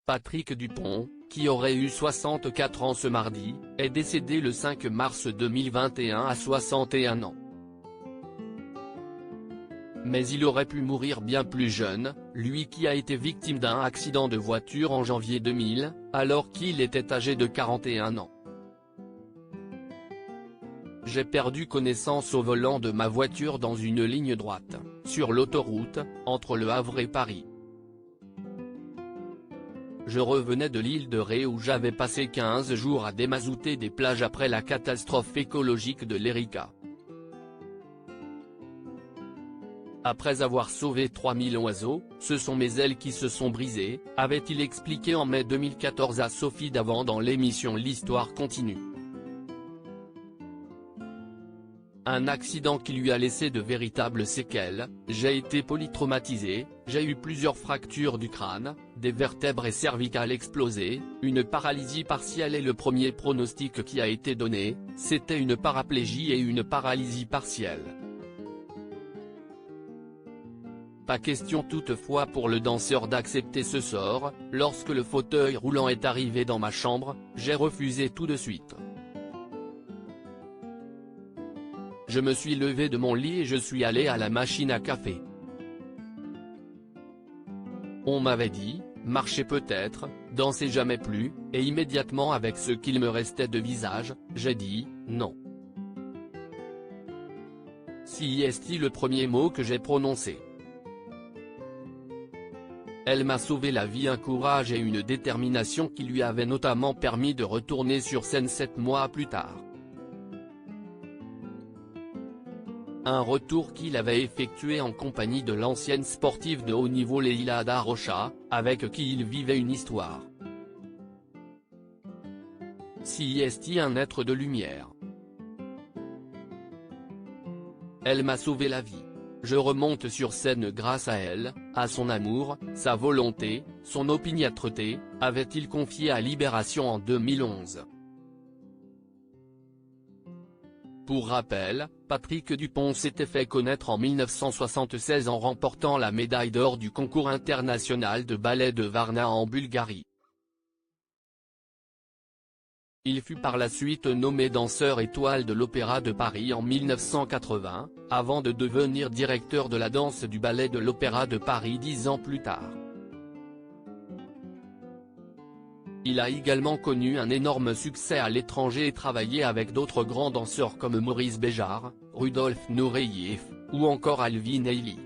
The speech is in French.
Patrick Dupont, qui aurait eu 64 ans ce mardi, est décédé le 5 mars 2021 à 61 ans. Mais il aurait pu mourir bien plus jeune, lui qui a été victime d'un accident de voiture en janvier 2000, alors qu'il était âgé de 41 ans. J'ai perdu connaissance au volant de ma voiture dans une ligne droite, sur l'autoroute, entre Le Havre et Paris. Je revenais de l'île de Ré où j'avais passé 15 jours à démazouter des plages après la catastrophe écologique de l'Erika. Après avoir sauvé 3000 oiseaux, ce sont mes ailes qui se sont brisées, avait-il expliqué en mai 2014 à Sophie Davant dans l'émission L'Histoire continue. Un accident qui lui a laissé de véritables séquelles, j'ai été polytraumatisé, j'ai eu plusieurs fractures du crâne, des vertèbres et cervicales explosées, une paralysie partielle et le premier pronostic qui a été donné, c'était une paraplégie et une paralysie partielle. Pas question toutefois pour le danseur d'accepter ce sort, lorsque le fauteuil roulant est arrivé dans ma chambre, j'ai refusé tout de suite. Je me suis levé de mon lit et je suis allé à la machine à café. On m'avait dit, marcher peut-être, danser jamais plus, et immédiatement avec ce qu'il me restait de visage, j'ai dit, non. Si est le premier mot que j'ai prononcé. Elle m'a sauvé la vie, un courage et une détermination qui lui avaient notamment permis de retourner sur scène 7 mois plus tard. Un retour qu'il avait effectué en compagnie de l'ancienne sportive de haut niveau Leila Da Rocha, avec qui il vivait une histoire. Si est un être de lumière. Elle m'a sauvé la vie. Je remonte sur scène grâce à elle, à son amour, sa volonté, son opiniâtreté, avait-il confié à Libération en 2011. Pour rappel, Patrick Dupont s'était fait connaître en 1976 en remportant la médaille d'or du concours international de ballet de Varna en Bulgarie. Il fut par la suite nommé danseur étoile de l'Opéra de Paris en 1980, avant de devenir directeur de la danse du ballet de l'Opéra de Paris 10 ans plus tard. Il a également connu un énorme succès à l'étranger et travaillé avec d'autres grands danseurs comme Maurice Béjart, Rudolf Nureyev, ou encore Alvin Ailey.